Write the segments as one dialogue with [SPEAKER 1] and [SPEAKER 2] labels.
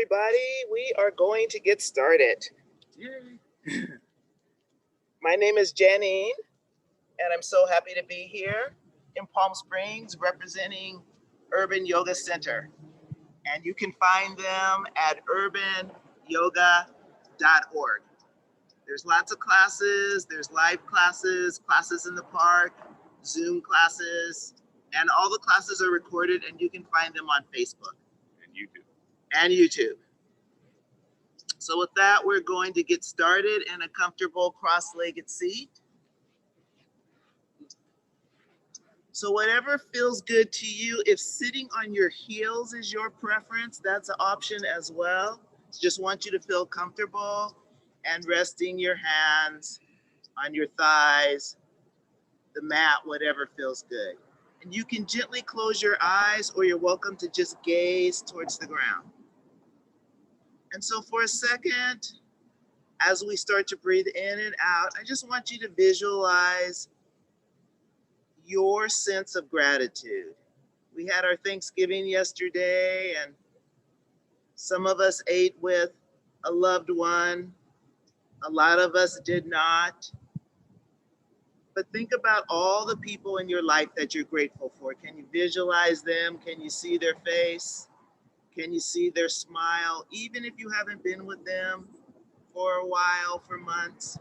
[SPEAKER 1] everybody. We are going to get started.
[SPEAKER 2] Yay.
[SPEAKER 1] My name is Janine, and I'm so happy to be here in Palm Springs representing Urban Yoga Center. And you can find them at urbanyoga.org. There's lots of classes, there's live classes, classes in the park, Zoom classes, and all the classes are recorded and you can find them on Facebook
[SPEAKER 2] And YouTube.
[SPEAKER 1] and YouTube. So with that, we're going to get started in a comfortable cross-legged seat. So whatever feels good to you, if sitting on your heels is your preference, that's an option as well. Just want you to feel comfortable and resting your hands on your thighs, the mat, whatever feels good. And you can gently close your eyes or you're welcome to just gaze towards the ground. And so for a second, as we start to breathe in and out, I just want you to visualize your sense of gratitude. We had our Thanksgiving yesterday, and some of us ate with a loved one. A lot of us did not. But think about all the people in your life that you're grateful for. Can you visualize them? Can you see their face? Can you see their smile? Even if you haven't been with them for a while, for months.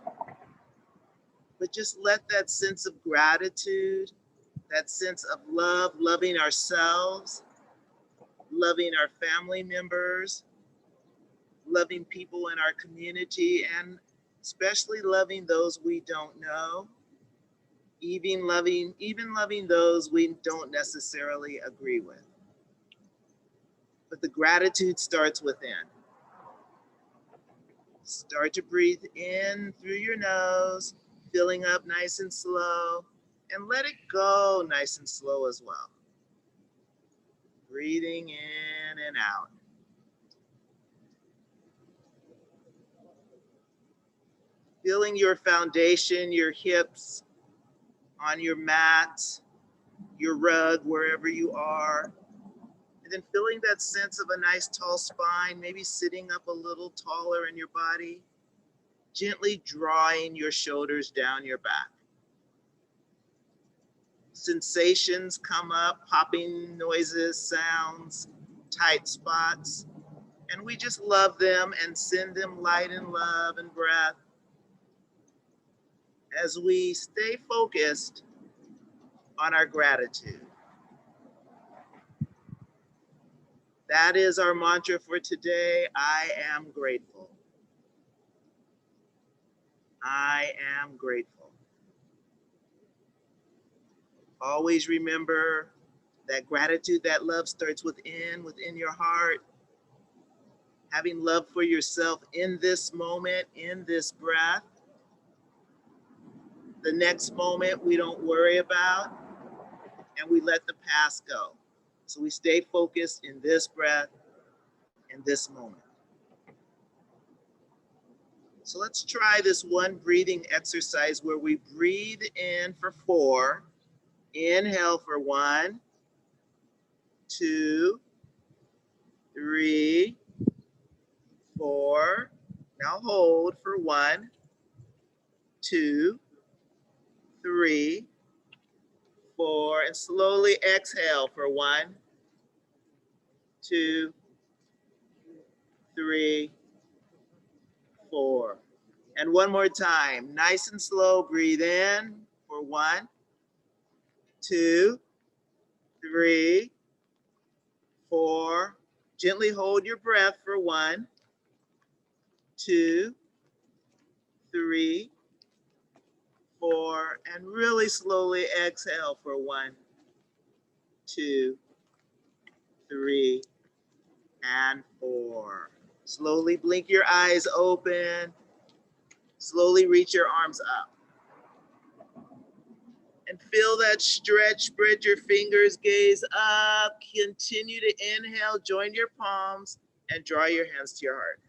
[SPEAKER 1] But just let that sense of gratitude, that sense of love, loving ourselves, loving our family members, loving people in our community, and especially loving those we don't know, even loving those we don't necessarily agree with. But the gratitude starts within. Start to breathe in through your nose, filling up nice and slow, and let it go nice and slow as well. Breathing in and out. Feeling your foundation, your hips on your mat, your rug, wherever you are. And then feeling that sense of a nice tall spine, maybe sitting up a little taller in your body. Gently drawing your shoulders down your back. Sensations come up, popping noises, sounds, tight spots, and we just love them and send them light and love and breath as we stay focused on our gratitude. That is our mantra for today. I am grateful. I am grateful. Always remember that gratitude, that love starts within your heart. Having love for yourself in this moment, in this breath. The next moment we don't worry about, and we let the past go. So we stay focused in this breath, in this moment. So let's try this one breathing exercise where we breathe in for 4, inhale for 1, 2, 3, 4. Now hold for 1, 2, 3, 4, and slowly exhale for 1, 2, 3, 4. And one more time, nice and slow, breathe in for 1, 2, 3, 4. Gently hold your breath for 1, 2, 3, 4, and really slowly exhale for 1, 2, 3, and 4. Slowly blink your eyes open. Slowly reach your arms up. And feel that stretch, spread your fingers, gaze up. Continue to inhale, join your palms, and draw your hands to your heart.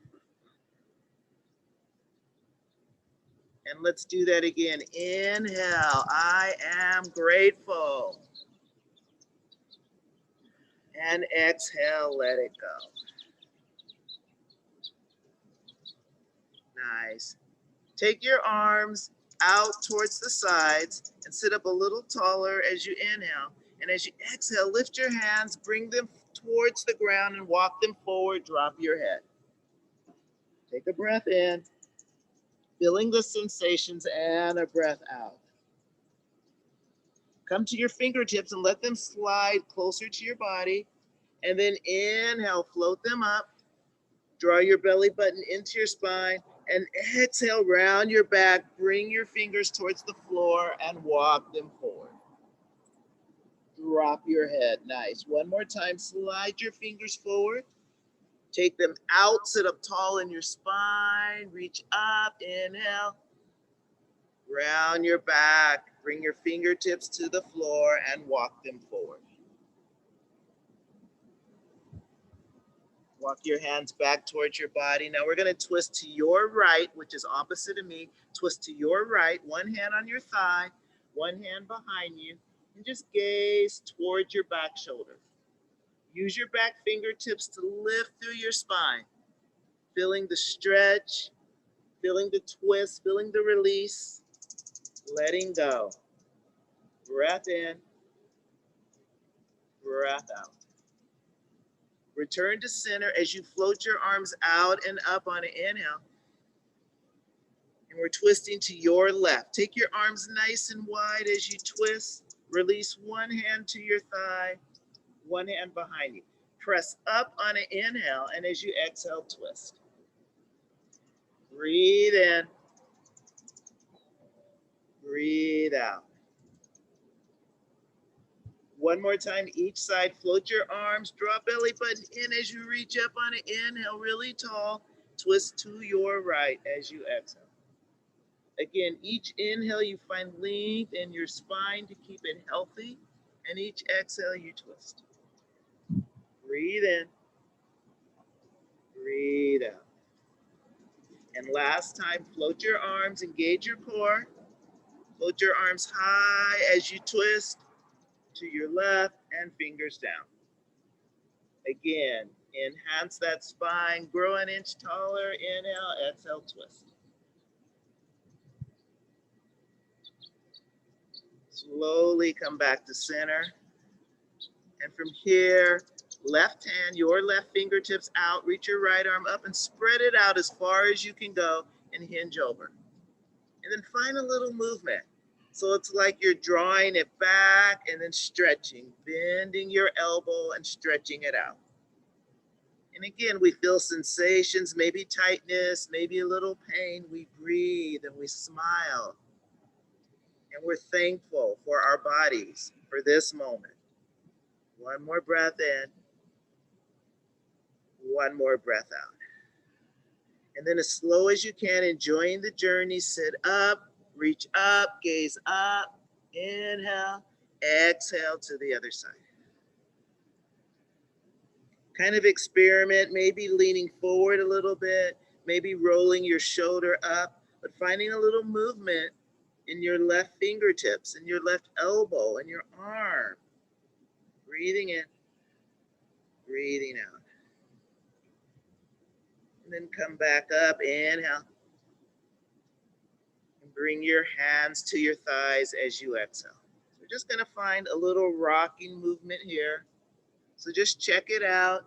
[SPEAKER 1] And let's do that again. Inhale, I am grateful. And exhale, let it go. Nice. Take your arms out towards the sides and sit up a little taller as you inhale. And as you exhale, lift your hands, bring them towards the ground and walk them forward. Drop your head. Take a breath in, feeling the sensations, and a breath out. Come to your fingertips and let them slide closer to your body. And then inhale, float them up. Draw your belly button into your spine. And exhale, round your back. Bring your fingers towards the floor and walk them forward. Drop your head. Nice. One more time. Slide your fingers forward. Take them out. Sit up tall in your spine. Reach up. Inhale. Round your back. Bring your fingertips to the floor and walk them forward. Walk your hands back towards your body. Now we're going to twist to your right, which is opposite of me. Twist to your right. One hand on your thigh, one hand behind you. And just gaze towards your back shoulder. Use your back fingertips to lift through your spine. Feeling the stretch, feeling the twist, feeling the release. Letting go. Breath in, breath out. Return to center as you float your arms out and up on an inhale. And we're twisting to your left. Take your arms nice and wide as you twist. Release one hand to your thigh, one hand behind you. Press up on an inhale, and as you exhale, twist. Breathe in. Breathe out. One more time, each side. Float your arms, draw belly button in as you reach up on an inhale, really tall. Twist to your right as you exhale. Again, each inhale, you find length in your spine to keep it healthy. And each exhale, you twist. Breathe in. Breathe out. And last time, float your arms, engage your core. Float your arms high as you twist to your left and fingers down. Again, enhance that spine, grow an inch taller. Inhale, exhale, twist. Slowly come back to center. And from here, left hand, your left fingertips out, reach your right arm up and spread it out as far as you can go and hinge over. And then find a little movement. So it's like you're drawing it back and then stretching, bending your elbow and stretching it out. And again, we feel sensations, maybe tightness, maybe a little pain. We breathe and we smile. And we're thankful for our bodies for this moment. One more breath in. One more breath out. And then as slow as you can, enjoying the journey, sit up, reach up, gaze up, inhale, exhale to the other side. Kind of experiment, maybe leaning forward a little bit, maybe rolling your shoulder up, but finding a little movement in your left fingertips, in your left elbow, and your arm. Breathing in, breathing out. And then come back up, inhale. And bring your hands to your thighs as you exhale. We're just gonna find a little rocking movement here. So just check it out,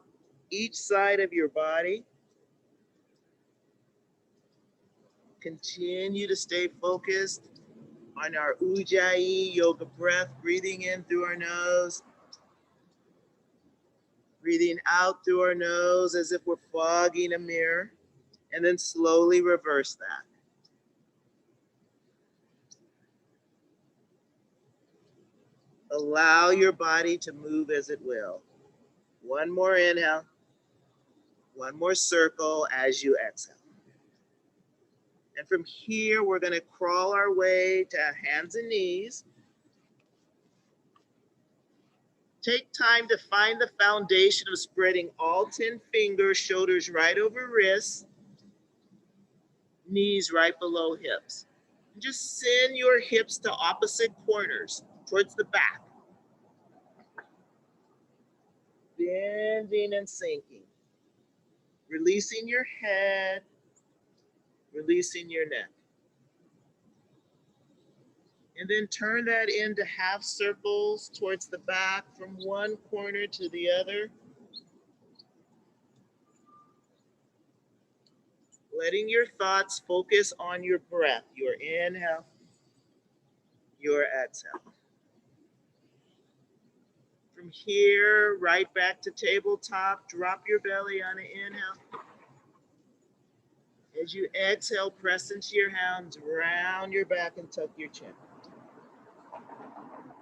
[SPEAKER 1] each side of your body. Continue to stay focused on our Ujjayi yoga breath, breathing in through our nose, breathing out through our nose as if we're fogging a mirror, and then slowly reverse that. Allow your body to move as it will. One more inhale, one more circle as you exhale. And from here, we're gonna crawl our way to hands and knees. Take time to find the foundation of spreading all 10 fingers, shoulders right over wrists, knees right below hips. And just send your hips to opposite corners, towards the back. Bending and sinking. Releasing your head, releasing your neck. And then turn that into half circles towards the back from one corner to the other. Letting your thoughts focus on your breath, your inhale, your exhale. From here, right back to tabletop, drop your belly on an inhale. As you exhale, press into your hands, round your back and tuck your chin.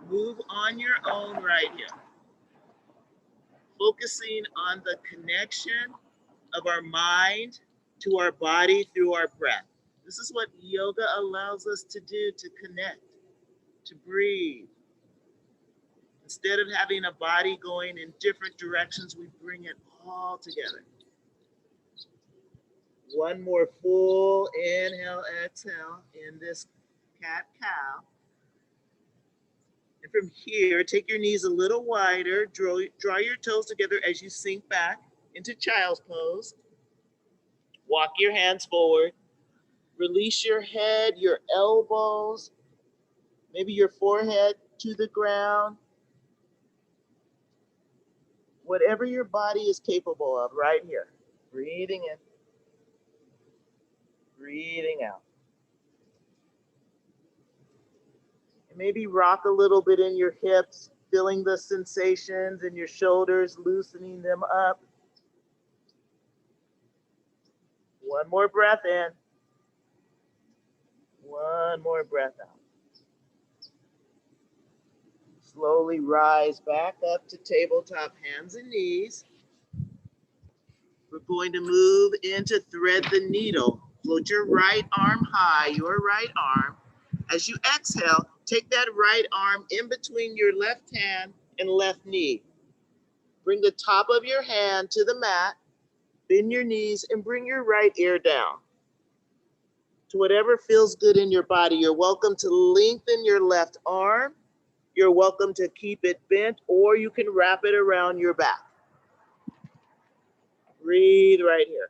[SPEAKER 1] Move on your own right here. Focusing on the connection of our mind to our body through our breath. This is what yoga allows us to do, to connect, to breathe. Instead of having a body going in different directions, we bring it all together. One more full inhale, exhale in this cat-cow. And from here, take your knees a little wider, draw your toes together as you sink back into child's pose. Walk your hands forward. Release your head, your elbows, maybe your forehead to the ground. Whatever your body is capable of right here. Breathing in, breathing out. And maybe rock a little bit in your hips, feeling the sensations in your shoulders, loosening them up. One more breath in. One more breath out. Slowly rise back up to tabletop, hands and knees. We're going to move into thread the needle. Float your right arm high, your right arm. As you exhale, take that right arm in between your left hand and left knee. Bring the top of your hand to the mat, bend your knees, and bring your right ear down. To whatever feels good in your body, you're welcome to lengthen your left arm. You're welcome to keep it bent, or you can wrap it around your back. Breathe right here.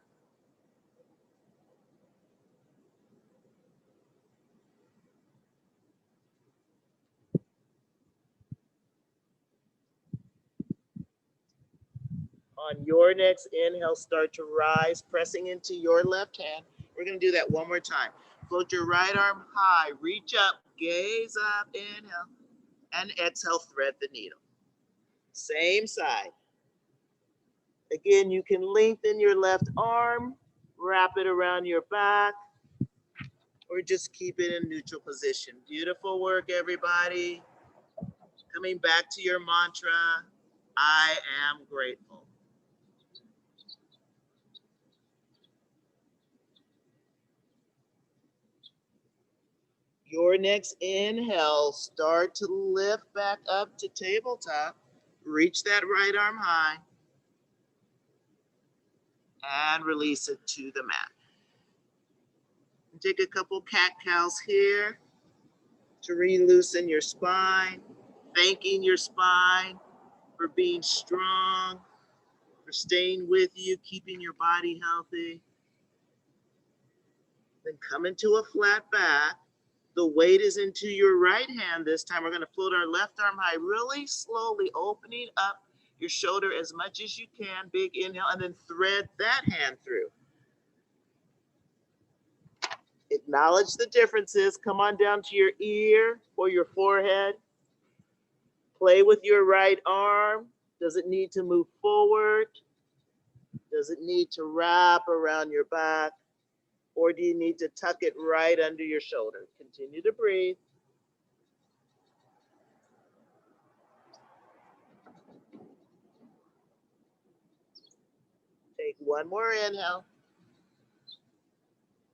[SPEAKER 1] On your next inhale, start to rise, pressing into your left hand. We're going to do that one more time. Float your right arm high, reach up, gaze up, inhale, and exhale, thread the needle. Same side. Again, you can lengthen your left arm, wrap it around your back, or just keep it in neutral position. Beautiful work, everybody. Coming back to your mantra, I am grateful. Your next inhale, start to lift back up to tabletop. Reach that right arm high and release it to the mat. And take a couple cat-cows here to re-loosen your spine, thanking your spine for being strong, for staying with you, keeping your body healthy. Then come into a flat back. The weight is into your right hand this time. We're going to float our left arm high, really slowly opening up your shoulder as much as you can. Big inhale, and then thread that hand through. Acknowledge the differences. Come on down to your ear or your forehead. Play with your right arm. Does it need to move forward? Does it need to wrap around your back? Or do you need to tuck it right under your shoulder? Continue to breathe. Take one more inhale.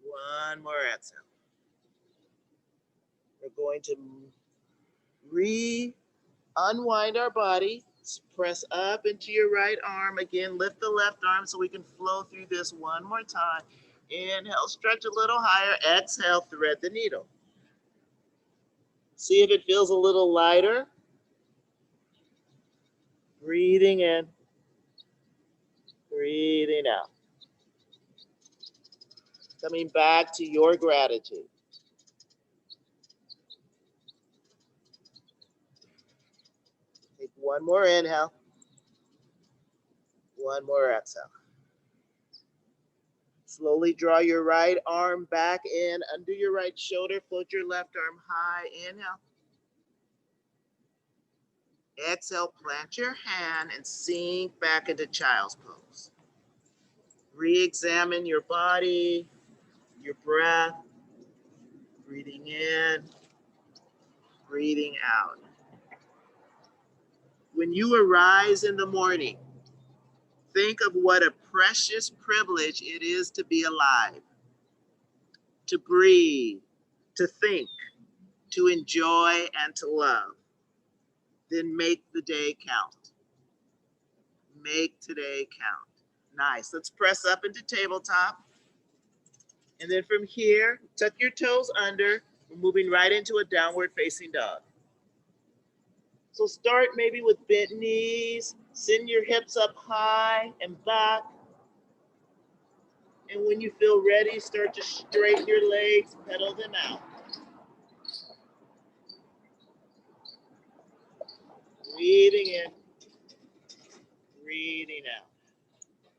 [SPEAKER 1] One more exhale. We're going to unwind our body. Press up into your right arm. Again, lift the left arm so we can flow through this one more time. Inhale, stretch a little higher. Exhale, thread the needle. See if it feels a little lighter. Breathing in, breathing out. Coming back to your gratitude. Take one more inhale. One more exhale. Slowly draw your right arm back in under your right shoulder. Float your left arm high. Inhale. Exhale, plant your hand and sink back into child's pose. Re-examine your body, your breath, breathing in, breathing out. When you arise in the morning, think of what a precious privilege it is to be alive, to breathe, to think, to enjoy, and to love. Then make the day count. Make today count. Nice. Let's press up into tabletop. And then from here, tuck your toes under. We're moving right into a downward facing dog. So start maybe with bent knees. Send your hips up high and back. And when you feel ready, start to straighten your legs, pedal them out. Breathing in, breathing out.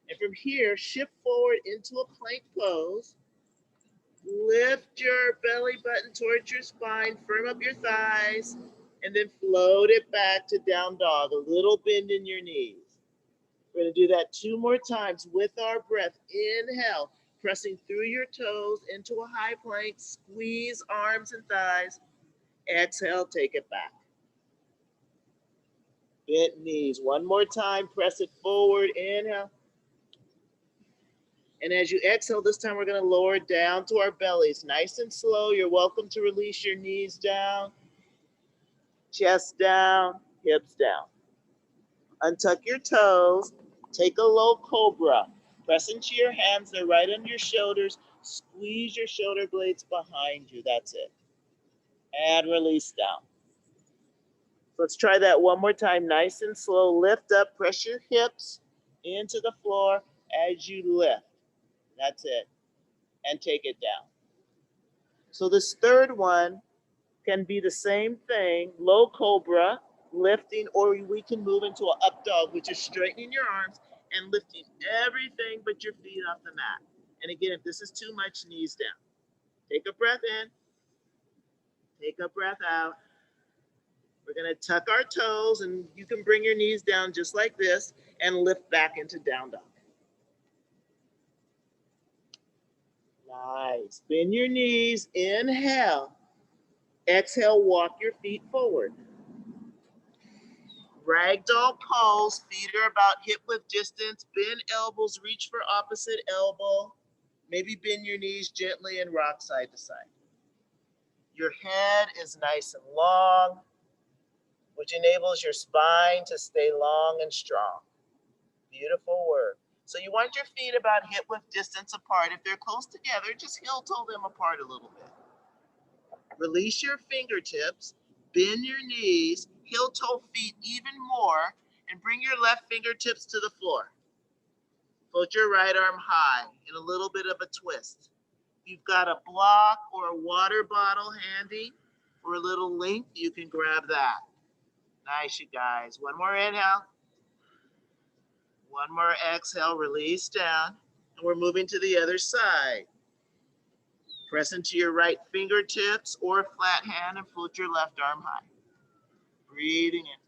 [SPEAKER 1] And from here, shift forward into a plank pose. Lift your belly button towards your spine, firm up your thighs, and then float it back to down dog, a little bend in your knees. We're gonna do that 2 more times with our breath. Inhale, pressing through your toes into a high plank, squeeze arms and thighs. Exhale, take it back. Bent knees, 1 more time, press it forward, inhale. And as you exhale, this time we're gonna lower down to our bellies. Nice and slow, you're welcome to release your knees down, chest down, hips down. Untuck your toes, take a low cobra. Press into your hands, they're right under your shoulders. Squeeze your shoulder blades behind you, that's it. And release down. Let's try that 1 more time, nice and slow. Lift up, press your hips into the floor as you lift. That's it. And take it down. So this third one can be the same thing, low cobra, lifting, or we can move into an up dog, which is straightening your arms and lifting everything but your feet off the mat. And again, if this is too much, knees down. Take a breath in, take a breath out. We're gonna tuck our toes, and you can bring your knees down just like this and lift back into down dog. Nice. Bend your knees, inhale. Exhale, walk your feet forward. Ragdoll pose, feet are about hip width distance. Bend elbows, reach for opposite elbow. Maybe bend your knees gently and rock side to side. Your head is nice and long, which enables your spine to stay long and strong. Beautiful work. So you want your feet about hip width distance apart. If they're close together, just heel toe them apart a little bit. Release your fingertips, bend your knees, heel toe feet even more, and bring your left fingertips to the floor. Float your right arm high in a little bit of a twist. If you've got a block or a water bottle handy for a little length, you can grab that. Nice, you guys. 1 more inhale. 1 more exhale, release down. And we're moving to the other side. Press into your right fingertips or flat hand and float your left arm high. Breathing in.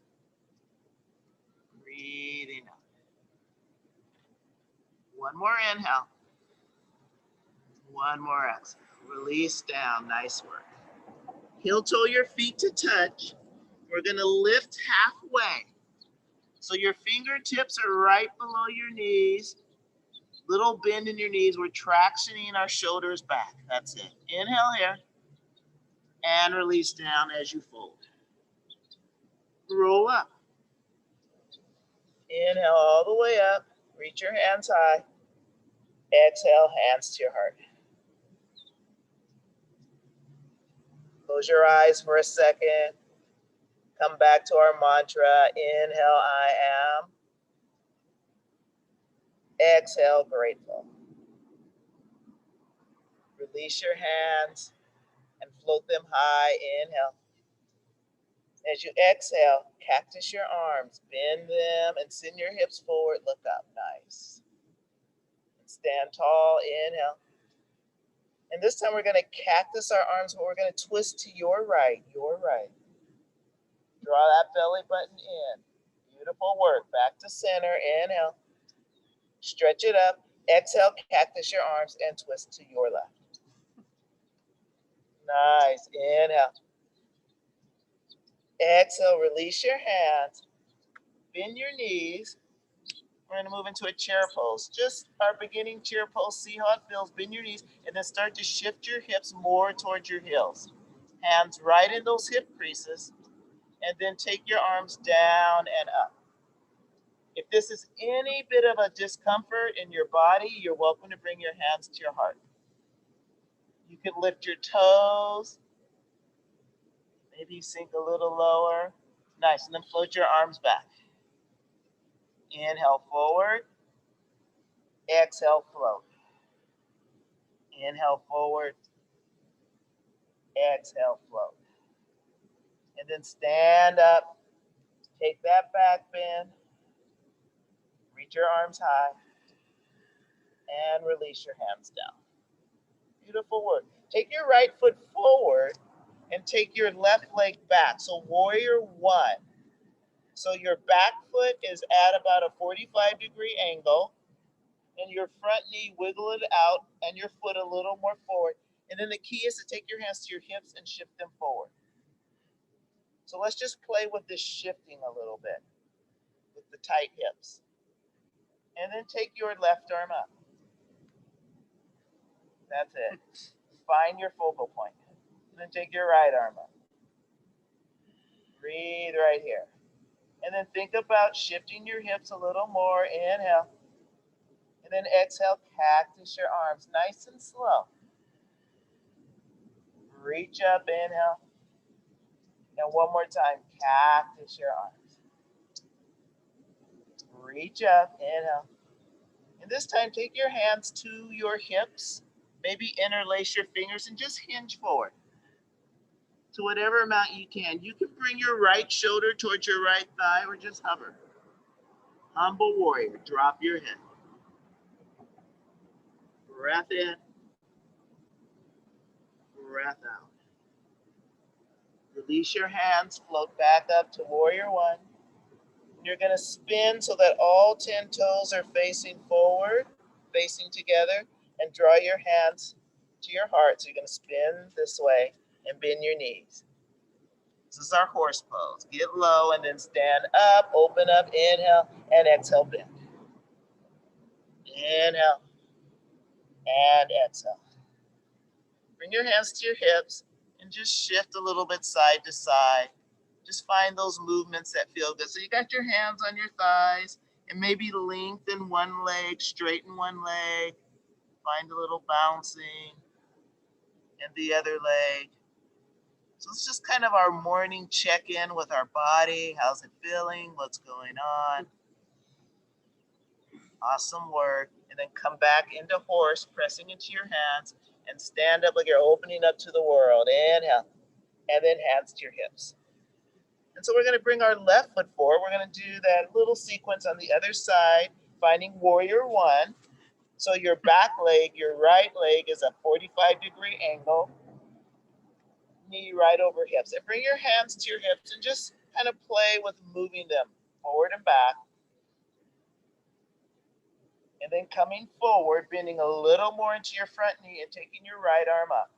[SPEAKER 1] Breathing out. 1 more inhale. 1 more exhale. Release down. Nice work. Heel toe your feet to touch. We're going to lift halfway. So your fingertips are right below your knees. Little bend in your knees. We're tractioning our shoulders back. That's it. Inhale here. And release down as you fold. Roll up. Inhale all the way up. Reach your hands high. Exhale, hands to your heart. Close your eyes for a second. Come back to our mantra. Inhale, I am. Exhale, grateful. Release your hands and float them high. Inhale. As you exhale, cactus your arms, bend them and send your hips forward. Look up. Nice. And stand tall. Inhale. And this time we're going to cactus our arms, but we're going to twist to your right. Your right. Draw that belly button in. Beautiful work. Back to center. Inhale. Stretch it up. Exhale, cactus your arms and twist to your left. Nice. Inhale. Exhale, release your hands. Bend your knees. We're going to move into a chair pose. Just our beginning chair pose. See how it feels. Bend your knees and then start to shift your hips more towards your heels. Hands right in those hip creases. And then take your arms down and up. If this is any bit of a discomfort in your body, you're welcome to bring your hands to your heart. You can lift your toes. Maybe sink a little lower. Nice. And then float your arms back. Inhale forward. Exhale, float. Inhale forward. Exhale, float. And then stand up. Take that back bend. Reach your arms high. And release your hands down. Beautiful work. Take your right foot forward and take your left leg back. So warrior one. So your back foot is at about a 45-degree angle. And your front knee, wiggle it out, and your foot a little more forward. And then the key is to take your hands to your hips and shift them forward. So let's just play with this shifting a little bit with the tight hips. And then take your left arm up. That's it. Find your focal point. And then take your right arm up. Breathe right here. And then think about shifting your hips a little more. Inhale. And then exhale, cactus your arms nice and slow. Reach up, inhale. And one more time, cactus your arms. Reach up, inhale. And this time, take your hands to your hips. Maybe interlace your fingers and just hinge forward to whatever amount you can. You can bring your right shoulder towards your right thigh or just hover. Humble warrior, drop your head. Breath in, breath out. Release your hands, float back up to warrior one. You're going to spin so that all 10 toes are facing forward, facing together, and draw your hands to your heart. So you're going to spin this way and bend your knees. This is our horse pose. Get low and then stand up, open up, inhale, and exhale, bend. Inhale, and exhale. Bring your hands to your hips and just shift a little bit side to side. Just find those movements that feel good. So you got your hands on your thighs and maybe lengthen one leg, straighten one leg. Find a little bouncing in the other leg. So it's just kind of our morning check-in with our body. How's it feeling? What's going on? Awesome work. And then come back into horse, pressing into your hands and stand up like you're opening up to the world. Inhale. And then hands to your hips. And so we're going to bring our left foot forward. We're going to do that little sequence on the other side, finding warrior one. So your back leg, your right leg is a 45-degree angle. Knee right over hips. And bring your hands to your hips and just kind of play with moving them forward and back. And then coming forward, bending a little more into your front knee and taking your right arm up.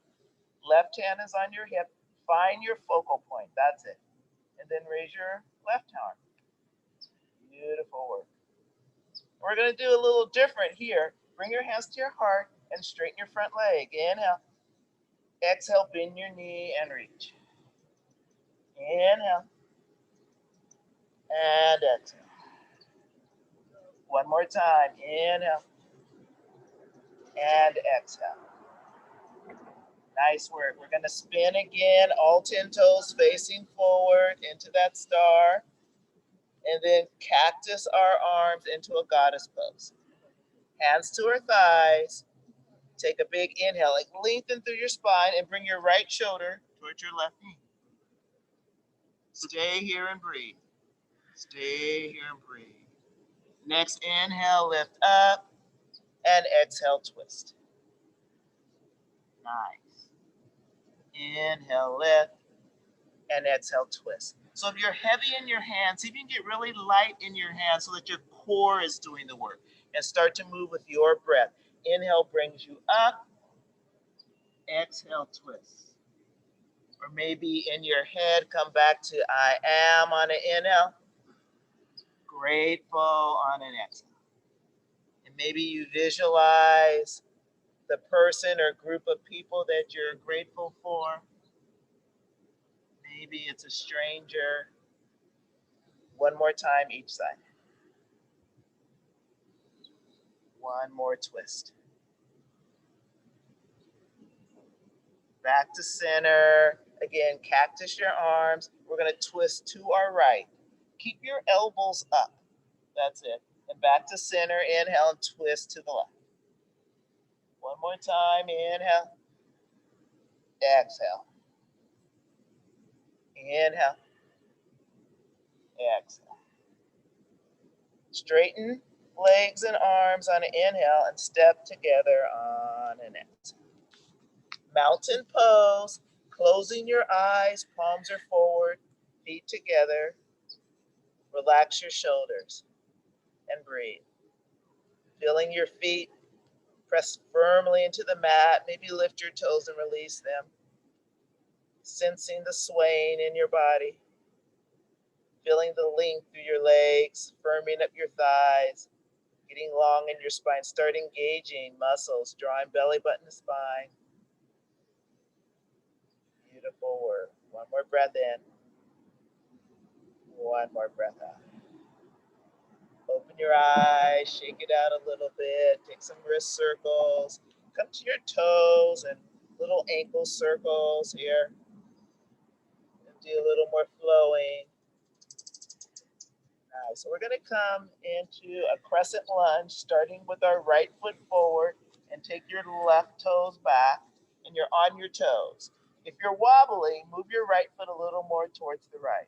[SPEAKER 1] Left hand is on your hip. Find your focal point. That's it. And then raise your left arm. Beautiful work. We're going to do a little different here. Bring your hands to your heart and straighten your front leg. Inhale. Exhale, bend your knee and reach. Inhale. And exhale. One more time. Inhale. And exhale. Nice work. We're going to spin again, all 10 toes facing forward into that star. And then cactus our arms into a goddess pose. Hands to our thighs. Take a big inhale, like lengthen through your spine and bring your right shoulder towards your left knee. Stay here and breathe. Stay here and breathe. Next inhale, lift up, and exhale, twist. Nice. Inhale, lift, and exhale, twist. So if you're heavy in your hands, see if you can get really light in your hands so that your core is doing the work. And start to move with your breath. Inhale brings you up. Exhale, twist. Or maybe in your head, come back to I am on an inhale. Grateful on an exhale. And maybe you visualize the person or group of people that you're grateful for. Maybe it's a stranger. One more time each side. One more twist. Back to center. Again, cactus your arms. We're going to twist to our right. Keep your elbows up. That's it. And back to center. Inhale and twist to the left. One more time. Inhale. Exhale. Inhale. Exhale. Straighten legs and arms on an inhale and step together on an exhale. Mountain pose. Closing your eyes. Palms are forward. Feet together. Relax your shoulders and breathe. Feeling your feet press firmly into the mat. Maybe lift your toes and release them. Sensing the swaying in your body. Feeling the length through your legs, firming up your thighs, getting long in your spine. Start engaging muscles, drawing belly button to spine. Beautiful work. One more breath in. One more breath out. Open your eyes, shake it out a little bit, take some wrist circles, come to your toes and little ankle circles here. And do a little more flowing. Nice. So we're going to come into a crescent lunge, starting with our right foot forward and take your left toes back and you're on your toes. If you're wobbling, move your right foot a little more towards the right.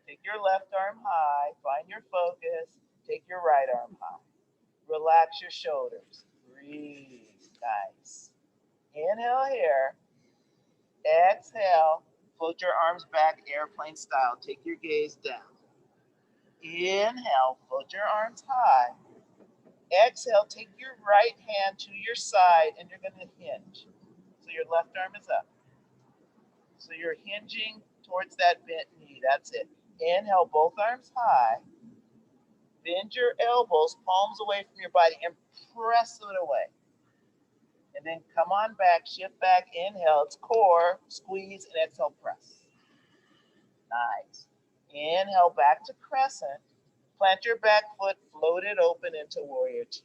[SPEAKER 1] Take your left arm high, find your focus, take your right arm high. Relax your shoulders. Breathe. Nice. Inhale here. Exhale. Float your arms back airplane style. Take your gaze down. Inhale. Float your arms high. Exhale. Take your right hand to your side and you're going to hinge. So your left arm is up. So you're hinging towards that bent knee. That's it. Inhale. Both arms high. Bend your elbows, palms away from your body, and press it away. And then come on back, shift back, inhale, it's core, squeeze, and exhale, press. Nice. Inhale, back to crescent. Plant your back foot, float it open into warrior two.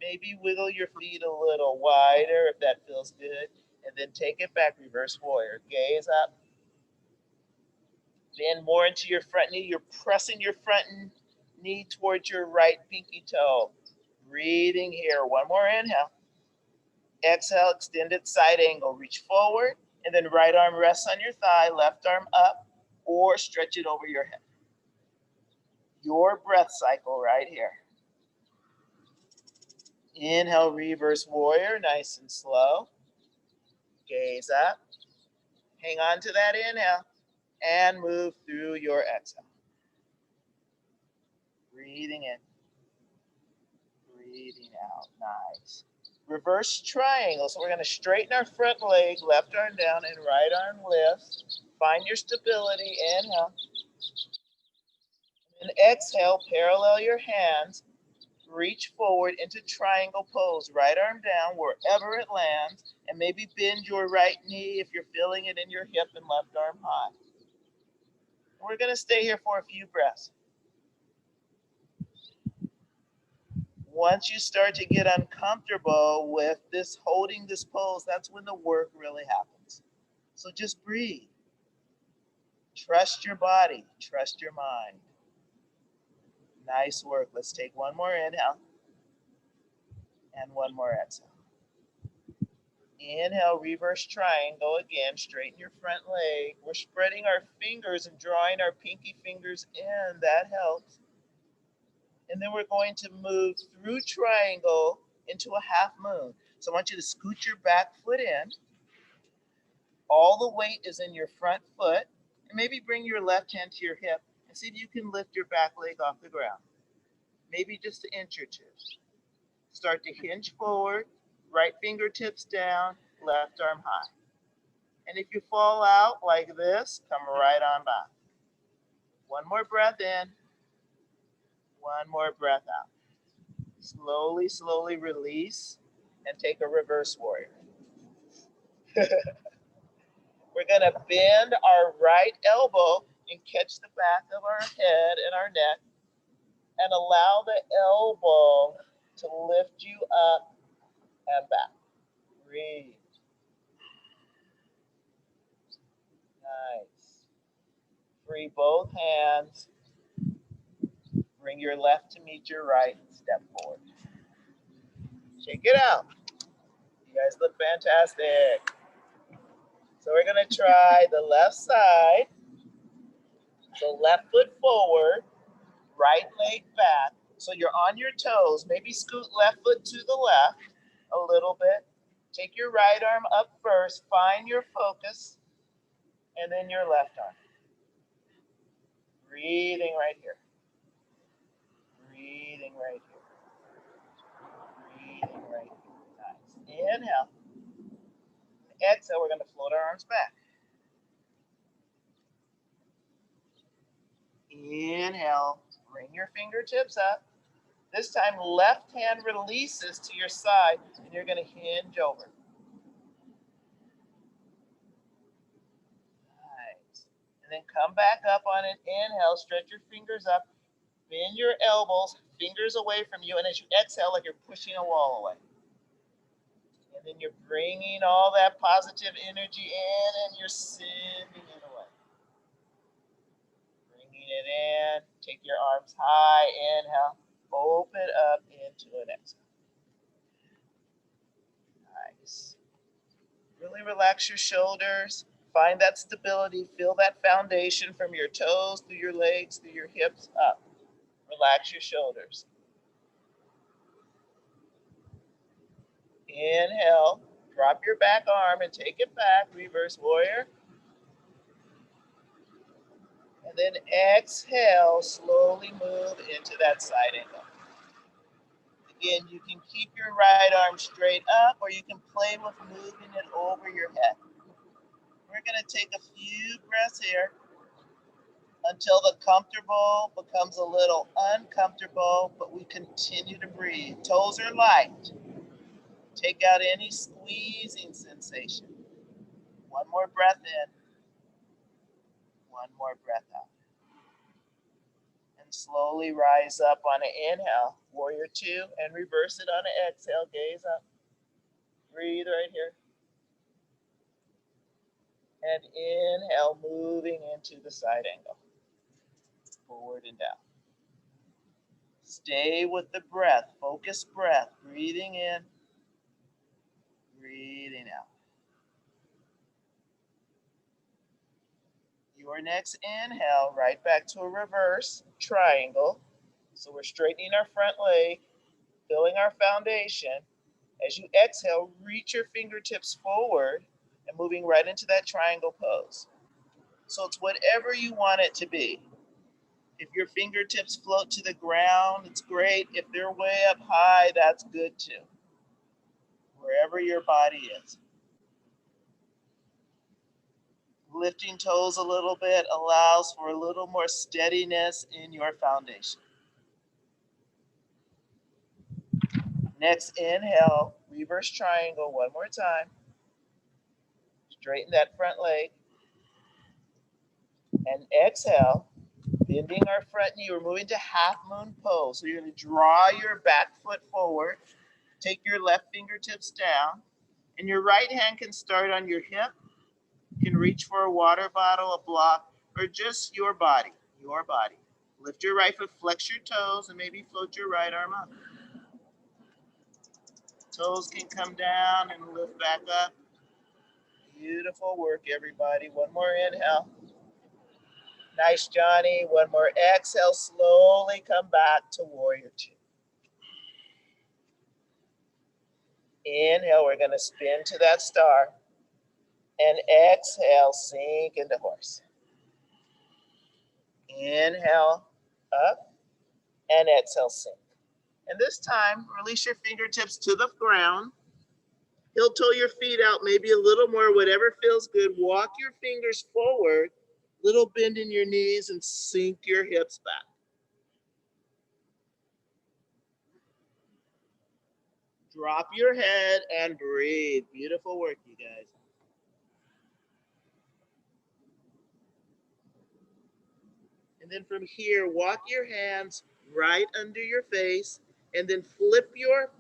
[SPEAKER 1] Maybe wiggle your feet a little wider if that feels good. And then take it back, reverse warrior. Gaze up. Bend more into your front knee. You're pressing your front knee towards your right pinky toe. Breathing here. One more inhale. Exhale, extended side angle. Reach forward, and then right arm rests on your thigh, left arm up, or stretch it over your head. Your breath cycle right here. Inhale, reverse warrior, nice and slow. Gaze up. Hang on to that inhale, and move through your exhale. Breathing in. Breathing out. Nice. Reverse triangle. So we're going to straighten our front leg, left arm down and right arm lifts. Find your stability. Inhale. And exhale, parallel your hands. Reach forward into triangle pose. Right arm down wherever it lands. And maybe bend your right knee if you're feeling it in your hip and left arm high. We're going to stay here for a few breaths. Once you start to get uncomfortable with this holding this pose, that's when the work really happens. So just breathe. Trust your body. Trust your mind. Nice work. Let's take one more inhale. And one more exhale. Inhale, reverse triangle again, straighten your front leg. We're spreading our fingers and drawing our pinky fingers in, that helps. And then we're going to move through triangle into a half moon. So I want you to scoot your back foot in. All the weight is in your front foot. And maybe bring your left hand to your hip and see if you can lift your back leg off the ground. Maybe just an inch or two. Start to hinge forward, right fingertips down, left arm high. And if you fall out like this, come right on back. One more breath in, one more breath out. Slowly, slowly release and take a reverse warrior. We're gonna bend our right elbow and catch the back of our head and our neck and allow the elbow to lift you up and back. Breathe. Nice. Free both hands. Bring your left to meet your right. Step forward. Shake it out. You guys look fantastic. So we're gonna try the left side. So left foot forward, right leg back. So you're on your toes. Maybe scoot left foot to the left a little bit. Take your right arm up first. Find your focus. And then your left arm. Breathing right here. Breathing right here. Breathing right here. Nice. Inhale. Exhale, we're going to float our arms back. Inhale. Bring your fingertips up. This time, left hand releases to your side, and you're going to hinge over. Nice. And then come back up on an inhale. Stretch your fingers up. Bend your elbows, fingers away from you. And as you exhale, like you're pushing a wall away. And then you're bringing all that positive energy in, and you're sending it away. Bringing it in. Take your arms high. Inhale. Open up into an exhale. Nice. Really relax your shoulders. Find that stability. Feel that foundation from your toes, through your legs, through your hips, up. Relax your shoulders. Inhale. Drop your back arm and take it back. Reverse warrior. And then exhale. Slowly move into that side angle. Again, you can keep your right arm straight up, or you can play with moving it over your head. We're going to take a few breaths here until the comfortable becomes a little uncomfortable, but we continue to breathe. Toes are light. Take out any squeezing sensation. One more breath in. One more breath out. And slowly rise up on an inhale, warrior two, and reverse it on an exhale, gaze up. Breathe right here. And inhale, moving into the side angle. Forward and down. Stay with the breath, focus breath, breathing in, breathing out. Your next inhale, right back to a reverse triangle. So we're straightening our front leg, filling our foundation. As you exhale, reach your fingertips forward and moving right into that triangle pose. So it's whatever you want it to be. If your fingertips float to the ground, it's great. If they're way up high, that's good too. Wherever your body is. Lifting toes a little bit allows for a little more steadiness in your foundation. Next, inhale, reverse triangle one more time. Straighten that front leg. And exhale, bending our front knee. We're moving to half moon pose. So you're going to draw your back foot forward. Take your left fingertips down. And your right hand can start on your hip. You can reach for a water bottle, a block, or just your body. Your body. Lift your right foot, flex your toes, and maybe float your right arm up. Toes can come down and lift back up. Beautiful work, everybody. One more inhale. Nice, Johnny. One more exhale. Slowly come back to warrior two. Inhale, we're going to spin to that star. And exhale, sink into horse. Inhale, up. And exhale, sink. And this time, release your fingertips to the ground. Heel toe your feet out, maybe a little more, whatever feels good. Walk your fingers forward, little bend in your knees, and sink your hips back. Drop your head and breathe. Beautiful work, you guys. And then from here, walk your hands right under your face, and then flip your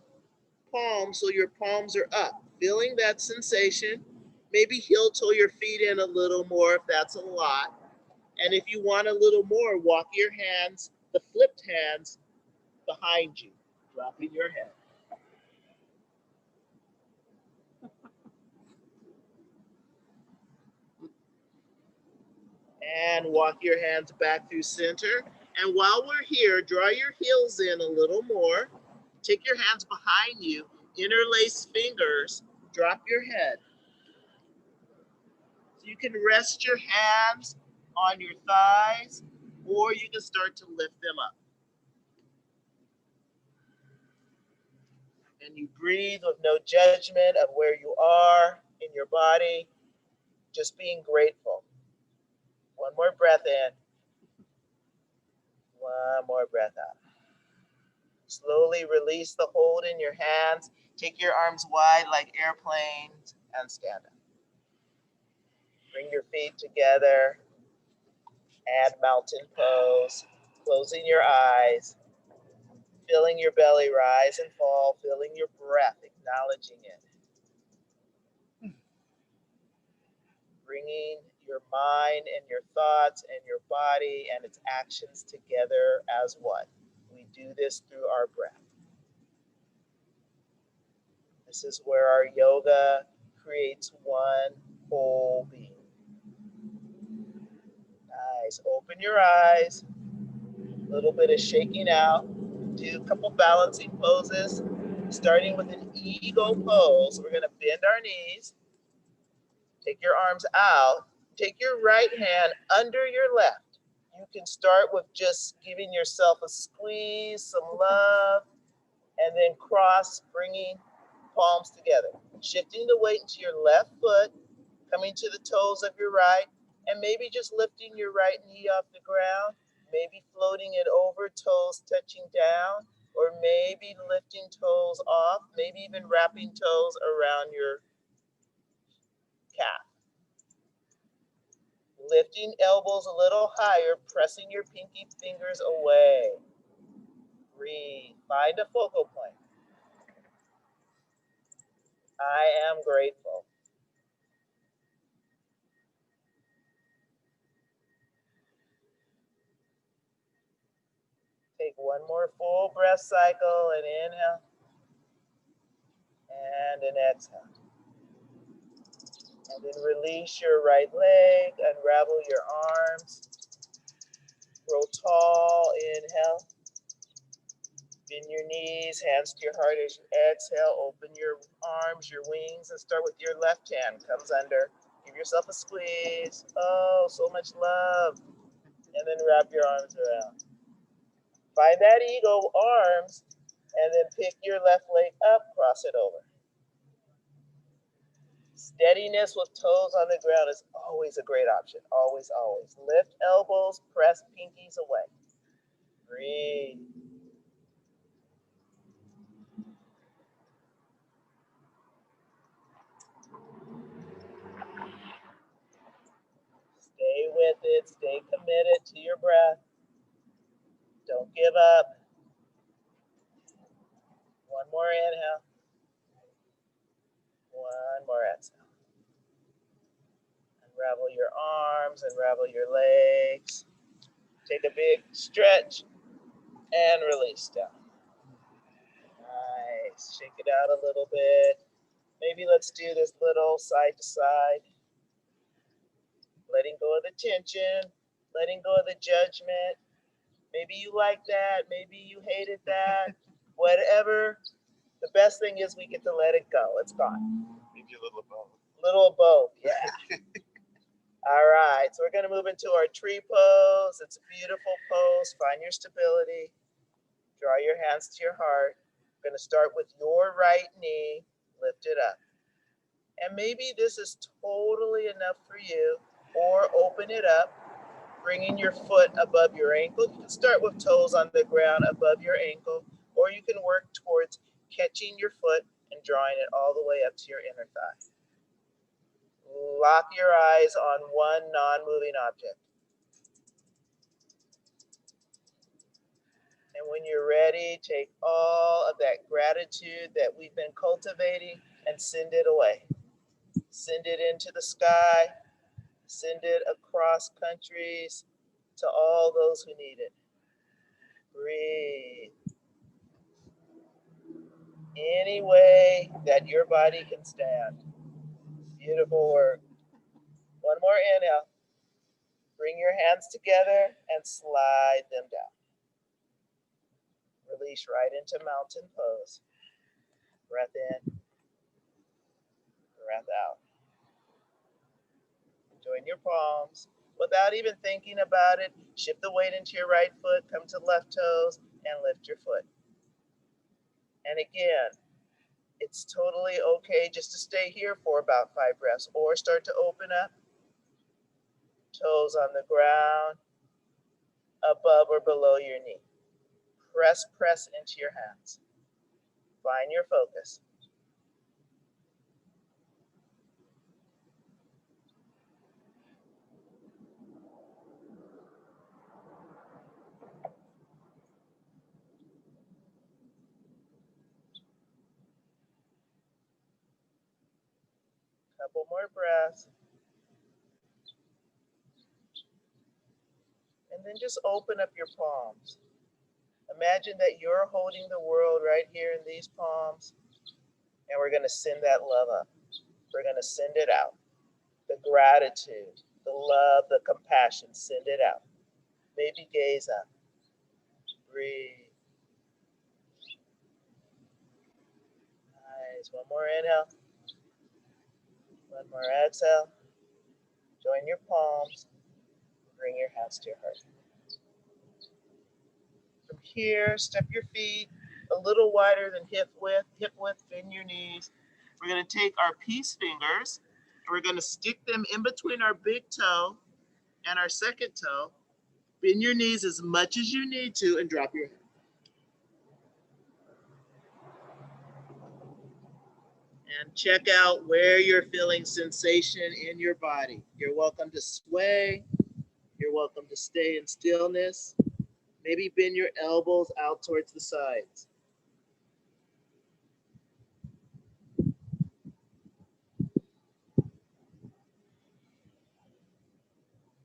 [SPEAKER 1] palms so your palms are up. Feeling that sensation. Maybe heel toe your feet in a little more if that's a lot. And if you want a little more, walk your hands, the flipped hands, behind you, dropping your head. And walk your hands back through center. And while we're here, draw your heels in a little more. Take your hands behind you, interlace fingers, drop your head. So you can rest your hands on your thighs, or you can start to lift them up. And you breathe with no judgment of where you are in your body, just being grateful. One more breath in. One more breath out. Slowly release the hold in your hands. Take your arms wide like airplanes and stand up. Bring your feet together. Add mountain pose. Closing your eyes. Feeling your belly rise and fall. Feeling your breath, acknowledging it. Bringing your mind and your thoughts and your body and its actions together as one. We do this through our breath. This is where our yoga creates one whole being. Nice. Open your eyes. A little bit of shaking out. Do a couple balancing poses. Starting with an eagle pose. We're going to bend our knees. Take your arms out. Take your right hand under your left. You can start with just giving yourself a squeeze, some love, and then cross, bringing palms together. Shifting the weight into your left foot, coming to the toes of your right, and maybe just lifting your right knee off the ground, maybe floating it over, toes touching down, or maybe lifting toes off, maybe even wrapping toes around your calf. Lifting elbows a little higher, pressing your pinky fingers away. Breathe. Find a focal point. I am grateful. Take one more full breath cycle, and inhale, and an exhale. And then release your right leg, unravel your arms, grow tall, inhale. Bend your knees, hands to your heart as you exhale. Open your arms, your wings, and start with your left hand. Comes under. Give yourself a squeeze. Oh, so much love. And then wrap your arms around. Find that eagle arms, and then pick your left leg up, cross it over. Steadiness with toes on the ground is always a great option. Always, always. Lift elbows, press pinkies away. Breathe. Stay with it. Stay committed to your breath. Don't give up. One more inhale. One more exhale. Unravel your arms, unravel your legs. Take a big stretch and release down. Nice. Shake it out a little bit. Maybe let's do this little side to side. Letting go of the tension, letting go of the judgment. Maybe you like that. Maybe you hated that. Whatever. The best thing is we get to let it go. It's gone.
[SPEAKER 2] Maybe a little both.
[SPEAKER 1] Little of both, yeah. All right, so we're gonna move into our tree pose. It's a beautiful pose. Find your stability. Draw your hands to your heart. We're gonna start with your right knee. Lift it up. And maybe this is totally enough for you, or open it up, bringing your foot above your ankle. You can start with toes on the ground above your ankle, or you can work towards catching your foot and drawing it all the way up to your inner thigh. Lock your eyes on one non-moving object. And when you're ready, take all of that gratitude that we've been cultivating and send it away. Send it into the sky, send it across countries to all those who need it. Breathe. Any way that your body can stand. Beautiful work. One more inhale. Bring your hands together and slide them down. Release right into mountain pose. Breath in, breath out. Join your palms. Without even thinking about it, shift the weight into your right foot, come to left toes, and lift your foot. And again, it's totally okay just to stay here for about 5 breaths or start to open up. Toes on the ground, above or below your knee. Press into your hands. Find your focus. Couple more breaths. And then just open up your palms. Imagine that you're holding the world right here in these palms, and we're going to send that love up. We're going to send it out. The gratitude, the love, the compassion, send it out. Maybe gaze up. Breathe. Nice. One more inhale. One more exhale. Join your palms. Bring your hands to your heart. From here, step your feet a little wider than hip width. Bend your knees. We're going to take our peace fingers and we're going to stick them in between our big toe and our second toe. Bend your knees as much as you need to and drop your head. And check out where you're feeling sensation in your body. You're welcome to sway. You're welcome to stay in stillness. Maybe bend your elbows out towards the sides.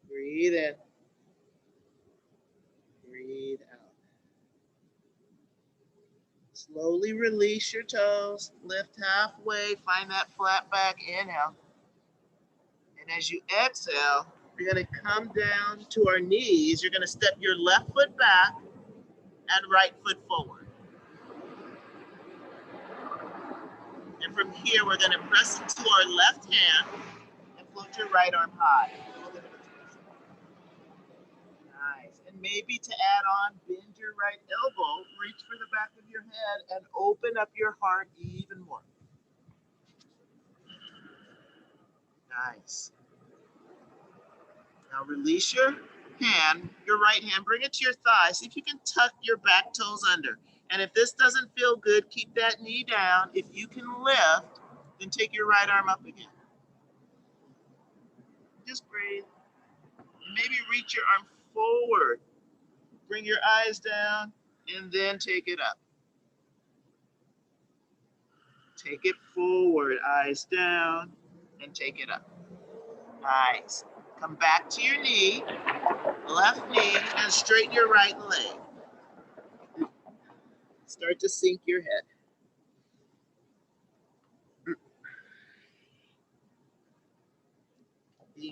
[SPEAKER 1] Breathe in. Breathe out. Slowly release your toes. Lift halfway. Find that flat back. Inhale. And as you exhale, you're going to come down to our knees. You're going to step your left foot back and right foot forward. And from here, we're going to press into our left hand and float your right arm high. Nice. And maybe to add on, bend your right elbow, reach for the back of your head, and open up your heart even more. Nice. Now release your hand, your right hand, bring it to your thigh. See if you can tuck your back toes under. And if this doesn't feel good, keep that knee down. If you can lift, then take your right arm up again. Just breathe. And maybe reach your arm forward. Bring your eyes down and then take it up. Take it forward, eyes down, and take it up. Nice. Come back to your knee, left knee, and straighten your right leg. Start to sink your head.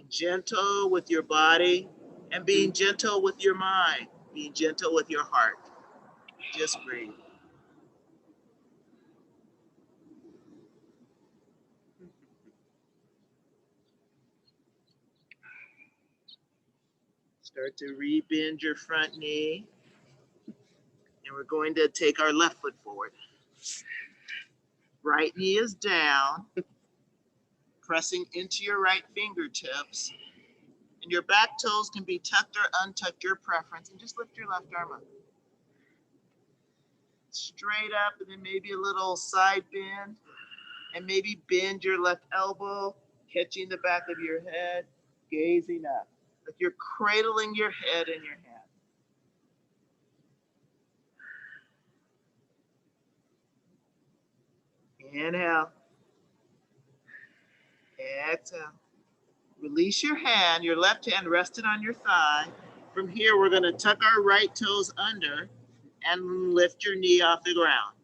[SPEAKER 1] being gentle with your body and being gentle with your mind, being gentle with your heart. Just breathe. Start to rebend your front knee. And we're going to take our left foot forward. Right knee is down, pressing into your right fingertips. And your back toes can be tucked or untucked, your preference. And just lift your left arm up. Straight up, and then maybe a little side bend. And maybe bend your left elbow, catching the back of your head, gazing up. Like you're cradling your head in your hand. Inhale. Exhale. Release your hand, your left hand rested on your thigh. From here, we're going to tuck our right toes under and lift your knee off the ground.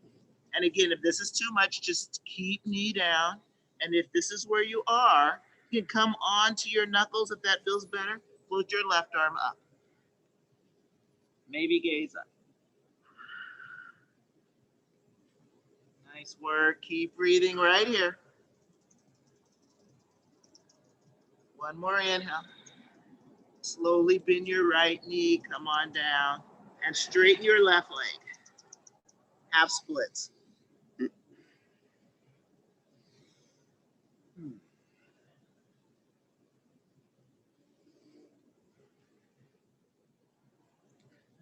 [SPEAKER 1] And again, if this is too much, just keep knee down. And if this is where you are, you can come onto your knuckles if that feels better. Float your left arm up. Maybe gaze up. Nice work. Keep breathing right here. One more inhale. Slowly bend your right knee, come on down, and straighten your left leg. Half splits.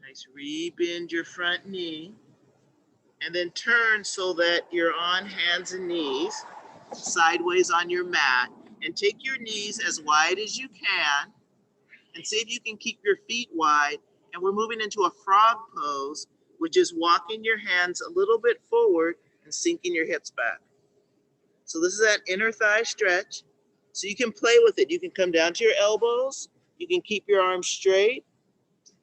[SPEAKER 1] Nice, rebend your front knee, and then turn so that you're on hands and knees, sideways on your mat, and take your knees as wide as you can, and see if you can keep your feet wide. And we're moving into a frog pose, which is walking your hands a little bit forward and sinking your hips back. So this is that inner thigh stretch. So you can play with it. You can come down to your elbows. You can keep your arms straight.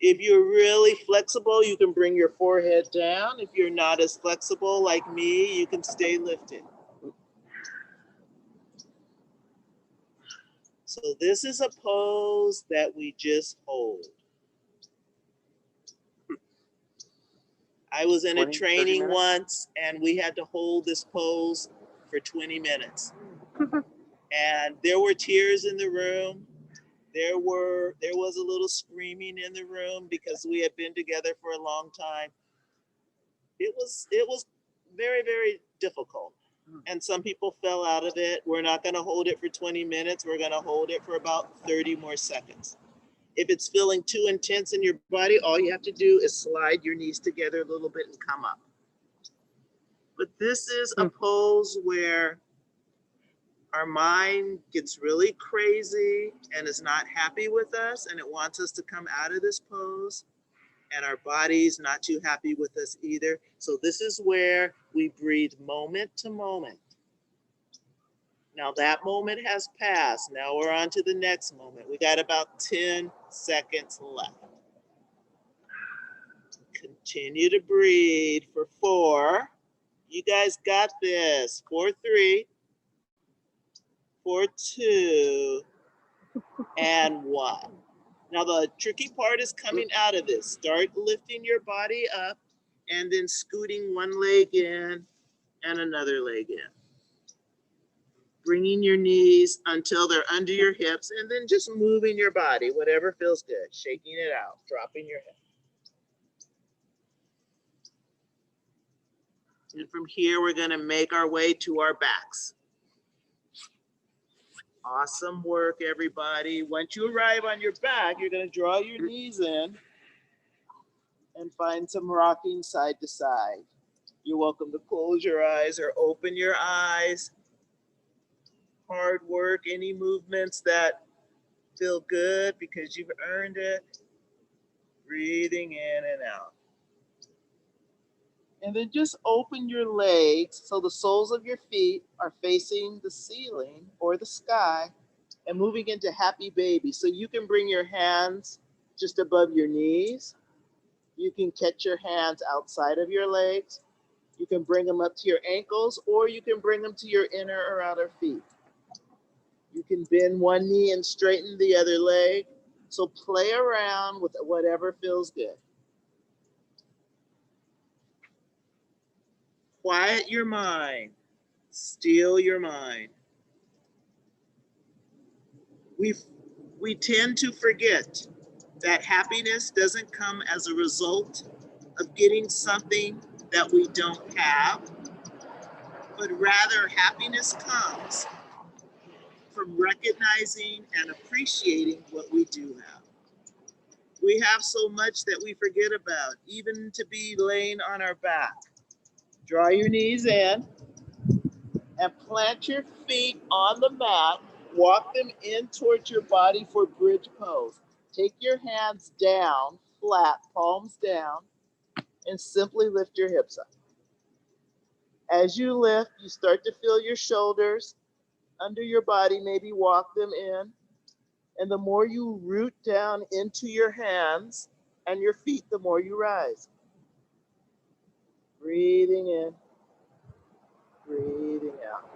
[SPEAKER 1] If you're really flexible, you can bring your forehead down. If you're not as flexible like me, you can stay lifted. So this is a pose that we just hold. I was in a training once and we had to hold this pose for 20 minutes. And there were tears in the room. There was a little screaming in the room because we had been together for a long time. It was very, very difficult. And some people fell out of it. We're not going to hold it for 20 minutes. We're going to hold it for about 30 more seconds. If it's feeling too intense in your body, all you have to do is slide your knees together a little bit and come up. But this is a pose where our mind gets really crazy and is not happy with us, and it wants us to come out of this pose, and our body's not too happy with us either. So this is where we breathe moment to moment. Now that moment has passed. Now we're on to the next moment. We got about 10 seconds left. Continue to breathe for 4. You guys got this. 4, 3. 4, 2, and 1. Now the tricky part is coming out of this. Start lifting your body up and then scooting one leg in and another leg in. Bringing your knees until they're under your hips and then just moving your body, whatever feels good. Shaking it out, dropping your head. And from here, we're gonna make our way to our backs. Awesome work, everybody. Once you arrive on your back, you're going to draw your knees in and find some rocking side to side. You're welcome to close your eyes or open your eyes. Hard work, any movements that feel good because you've earned it. Breathing in and out. And then just open your legs so the soles of your feet are facing the ceiling or the sky and moving into happy baby. So you can bring your hands just above your knees. You can catch your hands outside of your legs. You can bring them up to your ankles or you can bring them to your inner or outer feet. You can bend one knee and straighten the other leg. So play around with whatever feels good. Quiet your mind. Still your mind. We tend to forget that happiness doesn't come as a result of getting something that we don't have, but rather happiness comes from recognizing and appreciating what we do have. We have so much that we forget about, even to be laying on our back. Draw your knees in and plant your feet on the mat. Walk them in towards your body for bridge pose. Take your hands down, flat, palms down, and simply lift your hips up. As you lift, you start to feel your shoulders under your body, maybe walk them in. And the more you root down into your hands and your feet, the more you rise. Breathing in, breathing out.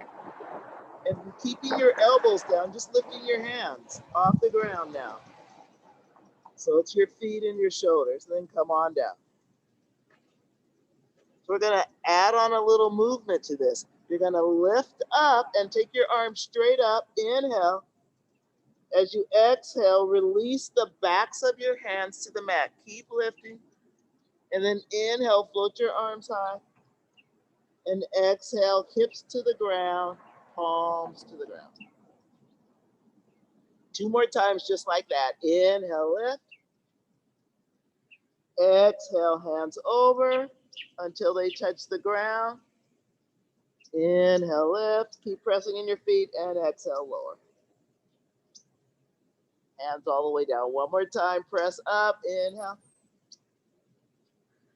[SPEAKER 1] And keeping your elbows down, just lifting your hands off the ground now. So it's your feet and your shoulders, and then come on down. So we're gonna add on a little movement to this. You're gonna lift up and take your arms straight up, inhale. As you exhale, release the backs of your hands to the mat. Keep lifting. And then inhale, float your arms high. And exhale, hips to the ground, palms to the ground. 2 more times just like that. Inhale, lift. Exhale, hands over until they touch the ground. Inhale, lift. Keep pressing in your feet and exhale, lower. Hands all the way down. 1 more time. Press up. Inhale.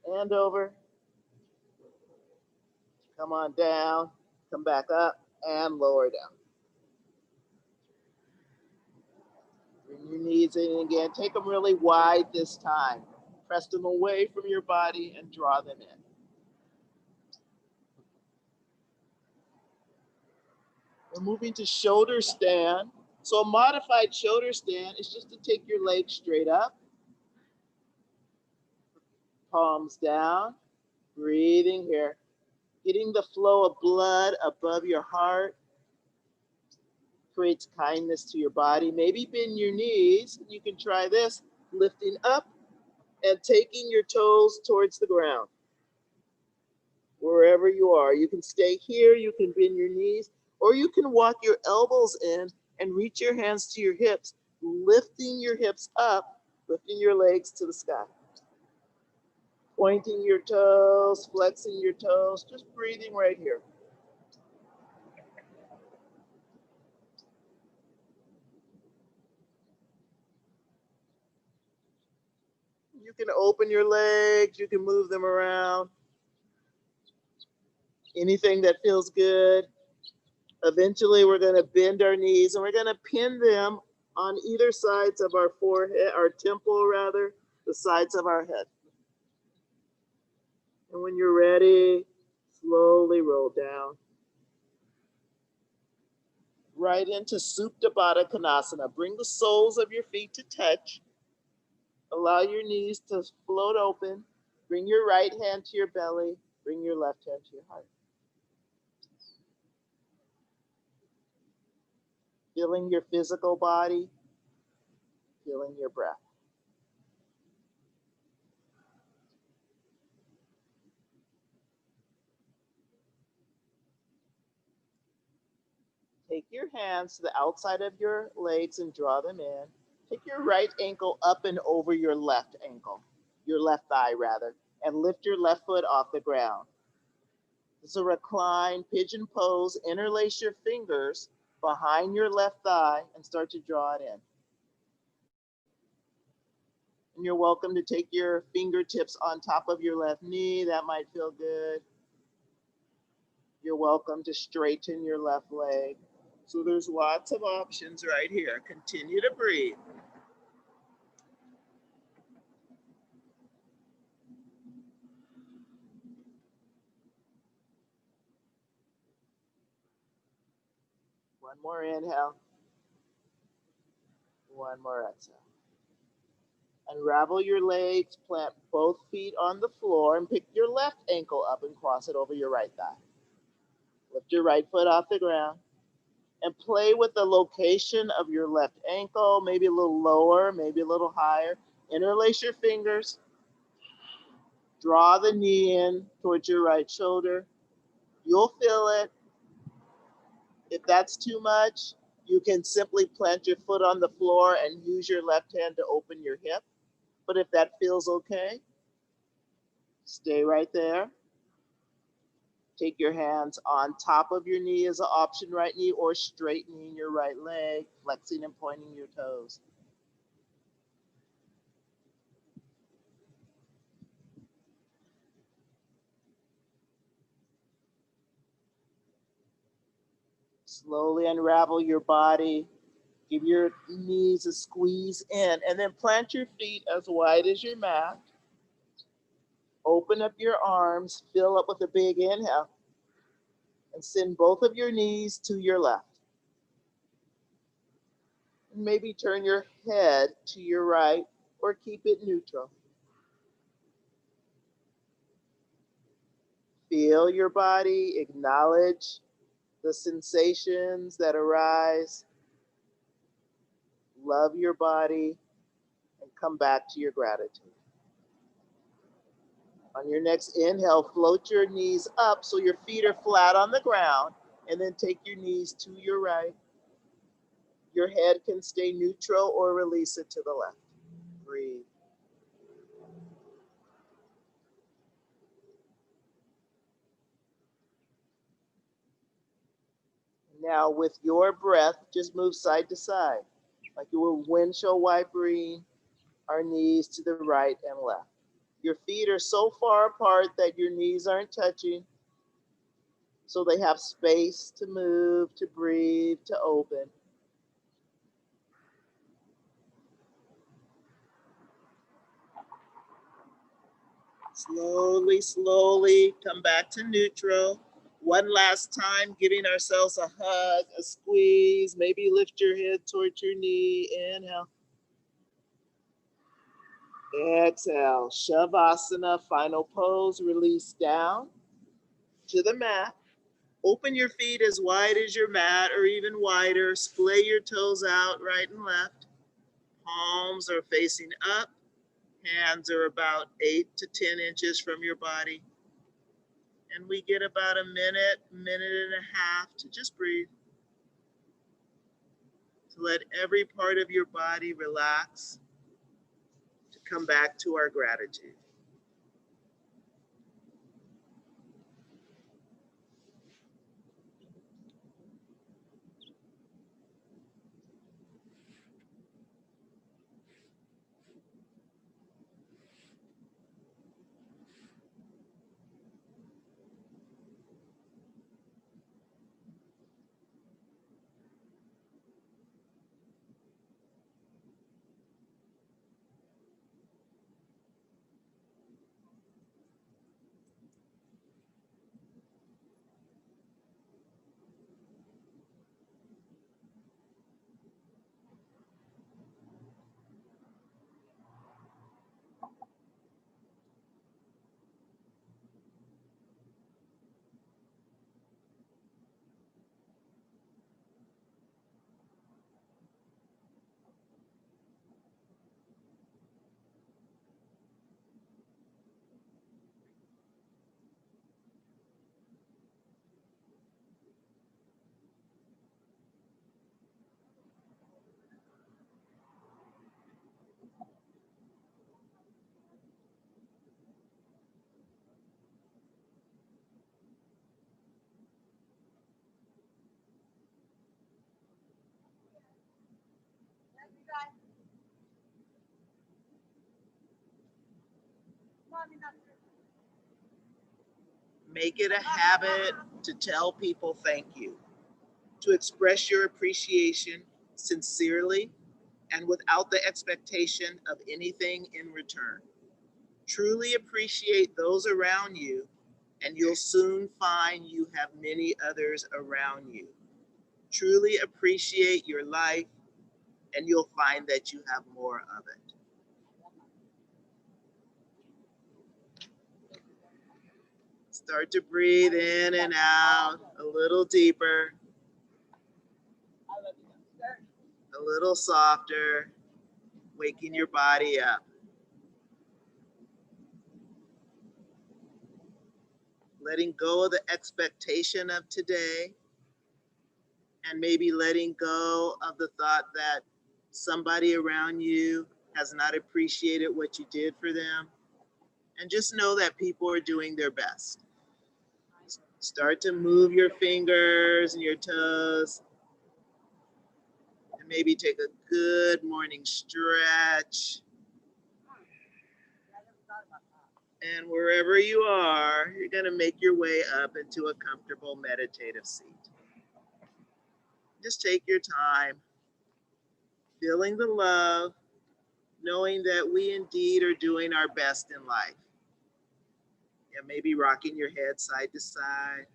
[SPEAKER 1] And over. Come on down. Come back up and lower down. Bring your knees in again. Take them really wide this time. Press them away from your body and draw them in. We're moving to shoulder stand. So a modified shoulder stand is just to take your legs straight up. Palms down. Breathing here. Getting the flow of blood above your heart. Creates kindness to your body. Maybe bend your knees. You can try this. Lifting up and taking your toes towards the ground. Wherever you are. You can stay here. You can bend your knees. Or you can walk your elbows in and reach your hands to your hips, lifting your hips up, lifting your legs to the sky. Pointing your toes, flexing your toes, just breathing right here. You can open your legs, you can move them around. Anything that feels good. Eventually, we're going to bend our knees and we're going to pin them on either sides of our forehead, our temple rather, the sides of our head. And when you're ready, slowly roll down. Right into Supta Baddha Konasana. Bring the soles of your feet to touch. Allow your knees to float open. Bring your right hand to your belly. Bring your left hand to your heart. Feeling your physical body. Feeling your breath. Take your hands to the outside of your legs and draw them in. Take your right ankle up and over your left ankle, your left thigh rather, and lift your left foot off the ground. It's a recline pigeon pose. Interlace your fingers behind your left thigh and start to draw it in. And you're welcome to take your fingertips on top of your left knee. That might feel good. You're welcome to straighten your left leg. So there's lots of options right here. Continue to breathe. One more inhale. One more exhale. Unravel your legs, plant both feet on the floor, and pick your left ankle up and cross it over your right thigh. Lift your right foot off the ground and play with the location of your left ankle, maybe a little lower, maybe a little higher. Interlace your fingers. Draw the knee in towards your right shoulder. You'll feel it. If that's too much, you can simply plant your foot on the floor and use your left hand to open your hip. But if that feels okay, stay right there. Take your hands on top of your knee as an option, right knee, or straightening your right leg, flexing and pointing your toes. Slowly unravel your body. Give your knees a squeeze in, and then plant your feet as wide as your mat. Open up your arms, fill up with a big inhale, and send both of your knees to your left. And maybe turn your head to your right or keep it neutral. Feel your body, acknowledge the sensations that arise. Love your body, and come back to your gratitude. On your next inhale, float your knees up so your feet are flat on the ground, and then take your knees to your right. Your head can stay neutral or release it to the left. Breathe. Now with your breath, just move side to side, like you were windshield wipering our knees to the right and left. Your feet are so far apart that your knees aren't touching, so they have space to move, to breathe, to open. Slowly, slowly come back to neutral. One last time, giving ourselves a hug, a squeeze, maybe lift your head towards your knee. Inhale. Exhale. Shavasana, final pose, release down to the mat. Open your feet as wide as your mat or even wider. Splay your toes out right and left. Palms are facing up. Hands are about 8 to 10 inches from your body. And we get about a minute, minute and a half to just breathe. To let every part of your body relax. To come back to our gratitude. Make it a habit to tell people thank you, to express your appreciation sincerely and without the expectation of anything in return. Truly appreciate those around you, and you'll soon find you have many others around you. Truly appreciate your life, and you'll find that you have more of it. Start to breathe in and out a little deeper, a little softer, waking your body up. Letting go of the expectation of today, and maybe letting go of the thought that somebody around you has not appreciated what you did for them. And just know that people are doing their best. Start to move your fingers and your toes. And maybe take a good morning stretch. And wherever you are, you're going to make your way up into a comfortable meditative seat. Just take your time, feeling the love, knowing that we indeed are doing our best in life. And maybe rocking your head side to side.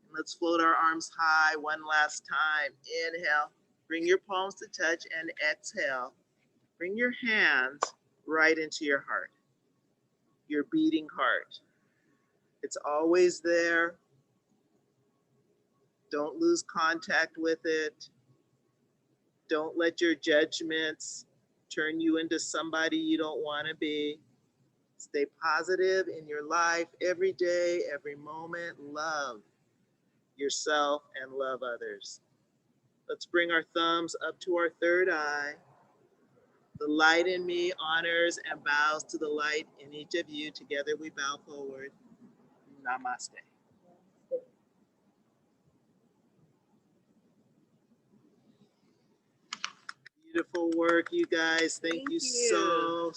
[SPEAKER 1] And let's float our arms high one last time. Inhale, bring your palms to touch, and exhale. Bring your hands right into your heart, your beating heart. It's always there. Don't lose contact with it. Don't let your judgments turn you into somebody you don't want to be. Stay positive in your life every day, every moment. Love yourself and love others. Let's bring our thumbs up to our third eye. The light in me honors and bows to the light in each of you. Together we bow forward. Namaste. Beautiful work, you guys. Thank you so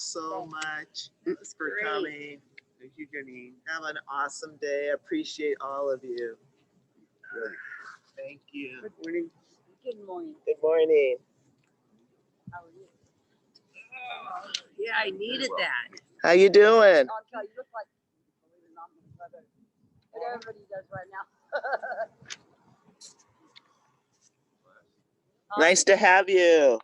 [SPEAKER 1] much for coming.
[SPEAKER 2] Thank you, Janine.
[SPEAKER 1] Have an awesome day. I appreciate all of you. Thank you.
[SPEAKER 2] Good morning.
[SPEAKER 3] Good morning.
[SPEAKER 1] Good morning.
[SPEAKER 3] How are you? Yeah, I needed that.
[SPEAKER 1] How you doing?
[SPEAKER 3] I'll tell you, you look like what everybody does right now.
[SPEAKER 1] Nice to have you.